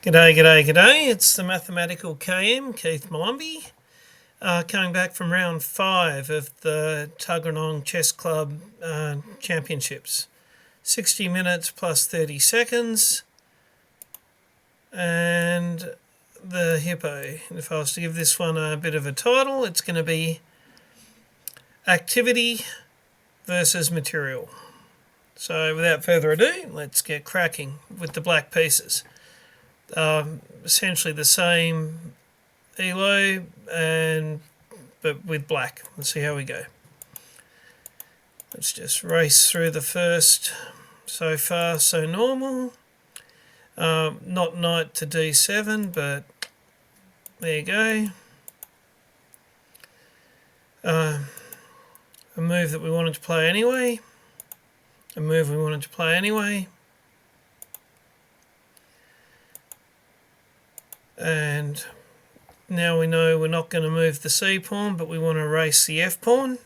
G'day, g'day, g'day. It's the Mathematical KM, Keith Malumbi, coming back from round 5 of the Tuggeranong Chess Club Championships. 60 minutes plus 30 seconds. And the Hippo. If I was to give this one a bit of a title, it's going to be Activity versus Material. So without further ado, let's get cracking with the black pieces. Essentially the same elo, but with black. Let's see how we go. Let's just race through the first. So far, so normal. Not knight to d7, but there you go. A move that we wanted to play anyway. And now we know we're not going to move the C pawn, but we want to erase the F pawn.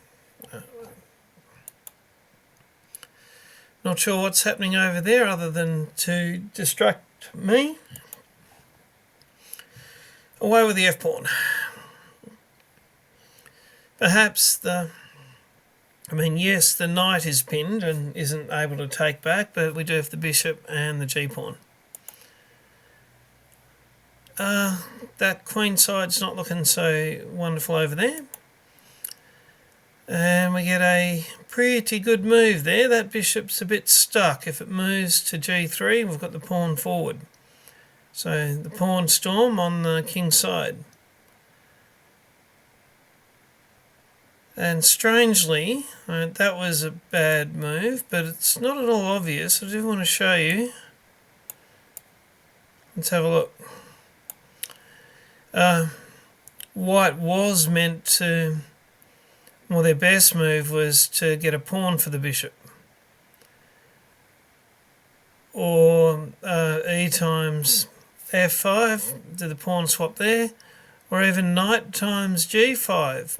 Not sure what's happening over there other than to distract me. Away with the F pawn. Perhaps yes, the knight is pinned and isn't able to take back, but we do have the bishop and the G pawn. That queen side's not looking so wonderful over there. And we get a pretty good move there. That bishop's a bit stuck. If it moves to g3, we've got the pawn forward. So the pawn storm on the king's side. And strangely, that was a bad move, but it's not at all obvious. I do want to show you. Let's have a look. White was meant to, well, their best move was to get a pawn for the bishop, or e times f5, do the pawn swap there, or even knight times g5.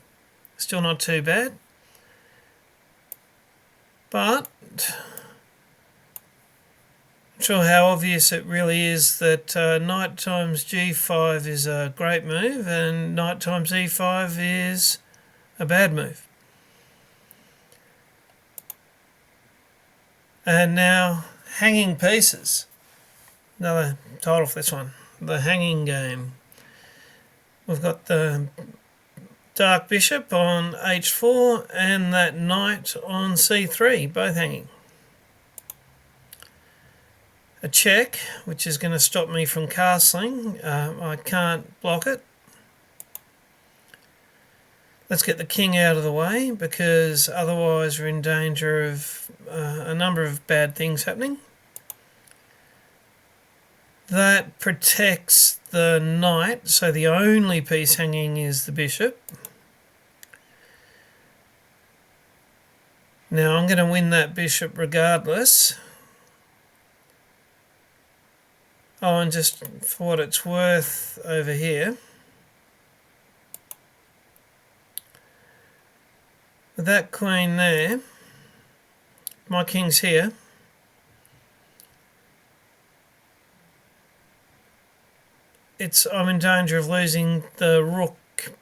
Still not too bad, but not sure how obvious it really is that knight times g5 is a great move and knight times e5 is a bad move. And now hanging pieces. Another title for this one, the hanging game. We've got the dark bishop on h4 and that knight on c3, both hanging. A check, which is going to stop me from castling. I can't block it. Let's get the king out of the way, because otherwise we're in danger of a number of bad things happening. That protects the knight, so the only piece hanging is the bishop. Now I'm going to win that bishop regardless. Oh, and just for what it's worth over here, with that queen there, my king's here. I'm in danger of losing the rook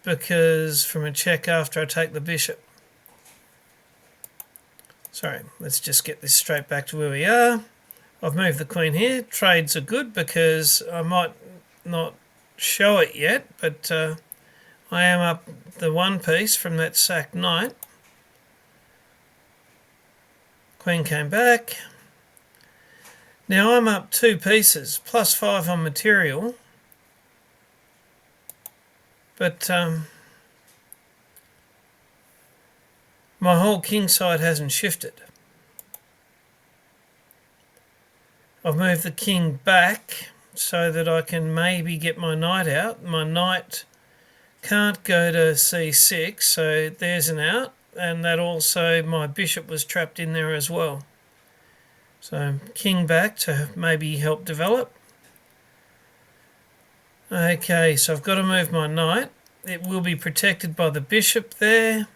because from a check after I take the bishop. Sorry, let's just get this straight back to where we are. I've moved the queen here. Trades are good because I might not show it yet, but I am up the one piece from that sacked knight. Queen came back. Now I'm up 2 pieces, plus 5 on material, but my whole king side hasn't shifted. I've moved the king back so that I can maybe get my knight out. My knight can't go to c6, so there's an out, and that also, my bishop was trapped in there as well. So king back to maybe help develop. Okay, so I've got to move my knight. It will be protected by the bishop there,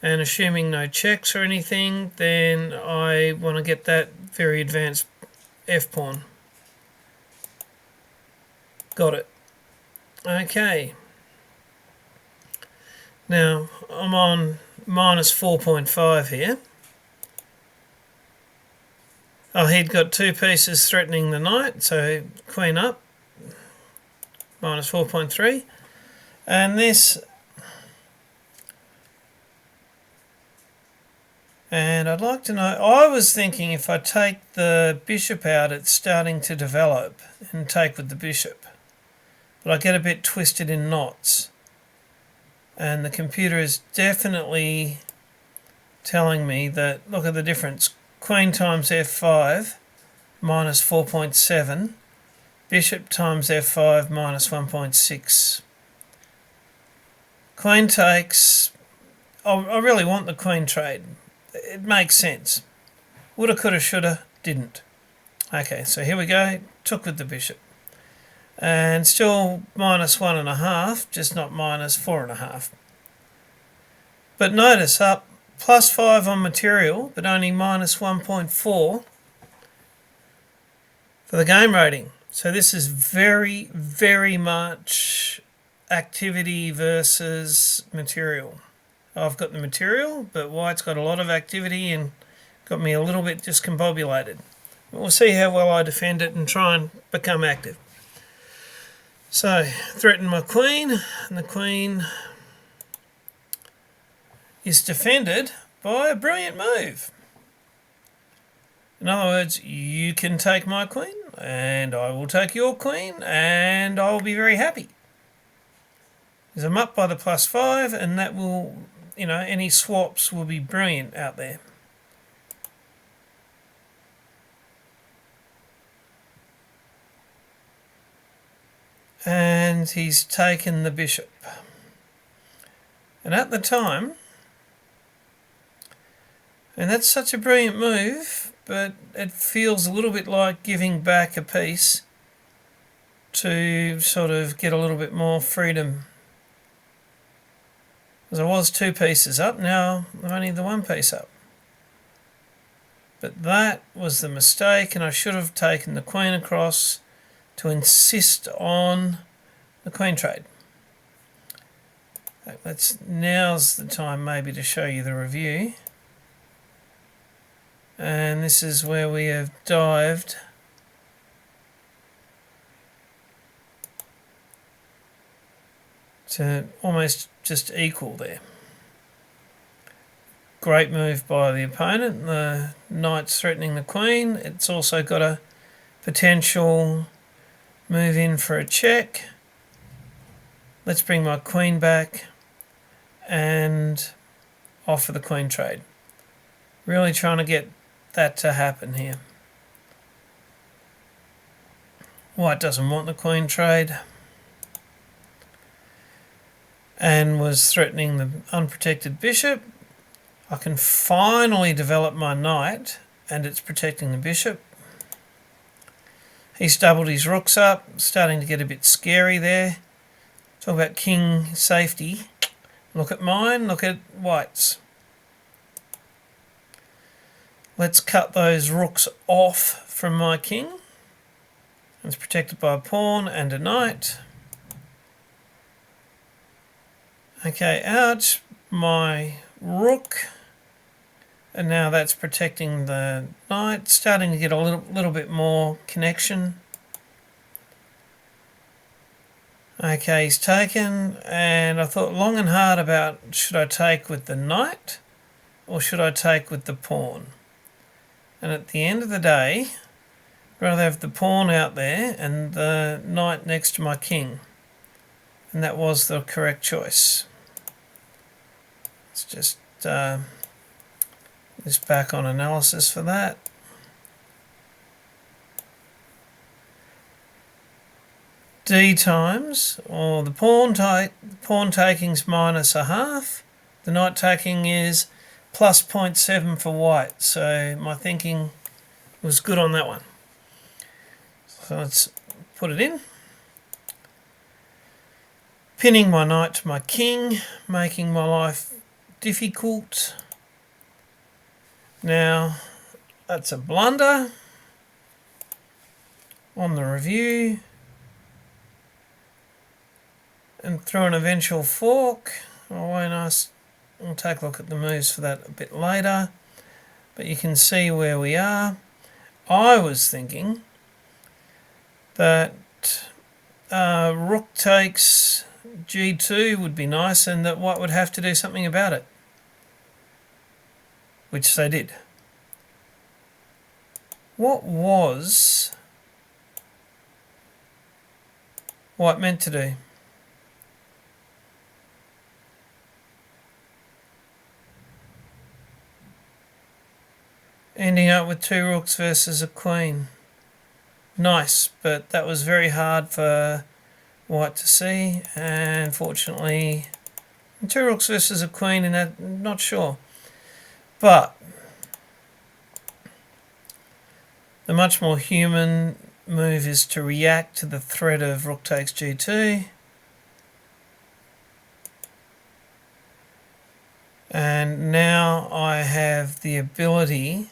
and assuming no checks or anything, then I want to get that very advanced f pawn. Got it. Okay. Now, I'm on minus 4.5 here. Oh, he'd got 2 pieces threatening the knight, so queen up, minus 4.3. And this... And I'd like to know, I was thinking if I take the bishop out, it's starting to develop and take with the bishop. But I get a bit twisted in knots. And the computer is definitely telling me that, look at the difference. Queen times f5, minus 4.7. Bishop times f5, minus 1.6. Queen takes... I really want the queen trade. It makes sense. Woulda, coulda, shoulda, didn't. Okay, so here we go. Took with the bishop. And still minus 1.5, just not minus 4.5. But notice up, plus 5 on material, but only minus 1.4 for the game rating. So this is very, very much activity versus material. I've got the material, but white's got a lot of activity and got me a little bit discombobulated. We'll see how well I defend it and try and become active. So, threaten my queen, and the queen is defended by a brilliant move. In other words, you can take my queen, and I will take your queen, and I will be very happy. Because I'm up by the plus 5, and that will... any swaps will be brilliant out there. And he's taken the bishop. And at the time, and that's such a brilliant move, but it feels a little bit like giving back a piece to sort of get a little bit more freedom. Because I was 2 pieces up, now I'm only the 1 piece up. But that was the mistake, and I should have taken the queen across to insist on the queen trade. Now's the time maybe to show you the review. And this is where we have dived to almost just equal there. Great move by the opponent. The knight's threatening the queen. It's also got a potential move in for a check. Let's bring my queen back and offer the queen trade. Really trying to get that to happen here. White doesn't want the queen trade and was threatening the unprotected bishop. I can finally develop my knight and it's protecting the bishop. He's doubled his rooks up, starting to get a bit scary there. Talk about king safety. Look at mine, look at white's. Let's cut those rooks off from my king. It's protected by a pawn and a knight. Okay, out my rook. And now that's protecting the knight. Starting to get a little bit more connection. Okay, he's taken, and I thought long and hard about should I take with the knight or should I take with the pawn. And at the end of the day, I'd rather have the pawn out there and the knight next to my king. And that was the correct choice. Let's just this back on analysis for that. D times, or the pawn taking's minus a half. The knight taking is plus 0.7 for white. So my thinking was good on that one. So let's put it in. Pinning my knight to my king, making my life difficult. Now, that's a blunder on the review. and through an eventual fork. We'll take a look at the moves for that a bit later. But you can see where we are. I was thinking that rook takes g2 would be nice, and that white would have to do something about it, which they did. What was white meant to do? Ending up with 2 rooks versus a queen. Nice, but that was very hard for white to see, and fortunately 2 rooks versus a queen, and that, not sure. But the much more human move is to react to the threat of rook takes g2. And now I have the ability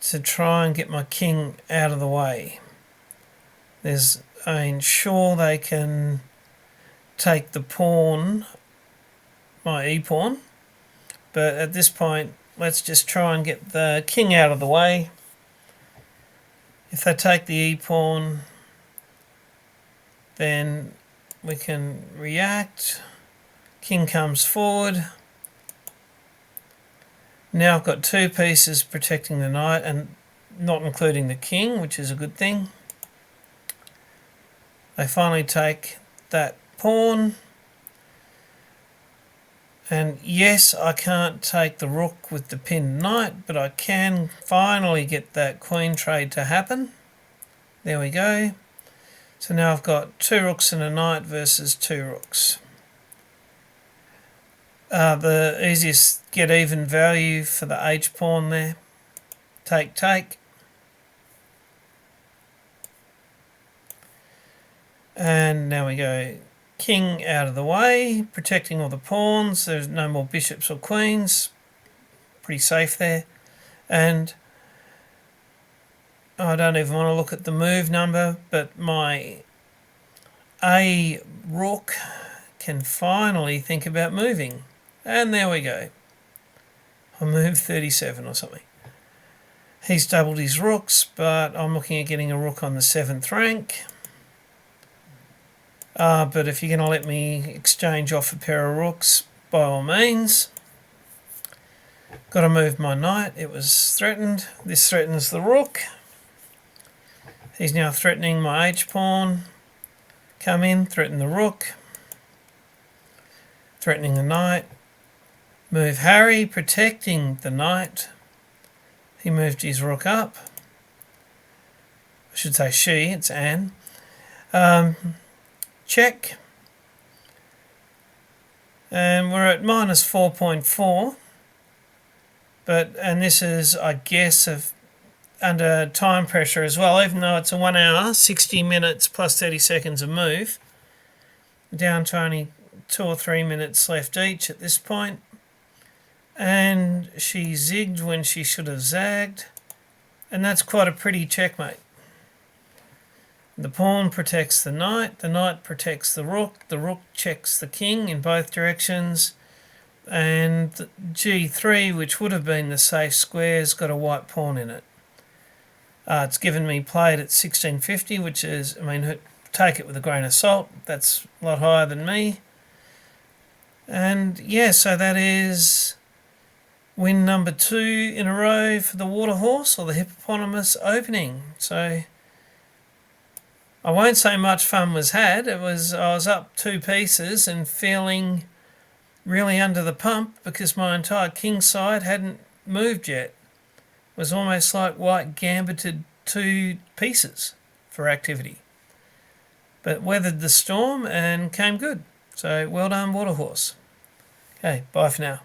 to try and get my king out of the way. Sure, they can take the pawn, my e-pawn, but at this point, let's just try and get the king out of the way. If they take the e-pawn, then we can react. King comes forward. Now I've got 2 pieces protecting the knight, and not including the king, which is a good thing. They finally take that pawn. And yes, I can't take the rook with the pinned knight, but I can finally get that queen trade to happen. There we go. So now I've got 2 rooks and a knight versus 2 rooks. The easiest get even value for the h-pawn there. Take, take. And now we go king out of the way, protecting all the pawns. There's no more bishops or queens. Pretty safe there. And I don't even want to look at the move number, but my A rook can finally think about moving. And there we go. I moved 37 or something. He's doubled his rooks, but I'm looking at getting a rook on the 7th rank. But if you're going to let me exchange off a pair of rooks, by all means. Got to move my knight. It was threatened. This threatens the rook. He's now threatening my h-pawn. Come in, threaten the rook. Threatening the knight. Move Harry, protecting the knight. He moved his rook up. I should say she, it's Anne. Check. And we're at minus 4.4. And this is, I guess, under time pressure as well, even though it's a 1 hour, 60 minutes plus 30 seconds of move. Down to only 2 or 3 minutes left each at this point. And she zigged when she should have zagged. And that's quite a pretty checkmate. The pawn protects the knight protects the rook checks the king in both directions, and g3, which would have been the safe square, has got a white pawn in it. It's given me played at 1650, which is, take it with a grain of salt, that's a lot higher than me. And yeah, so that is win number 2 in a row for the water horse, or the hippopotamus opening. So I won't say much fun was had. I was up 2 pieces and feeling really under the pump because my entire king side hadn't moved yet. It was almost like white gambited 2 pieces for activity. But weathered the storm and came good. So well done, water horse. Okay, bye for now.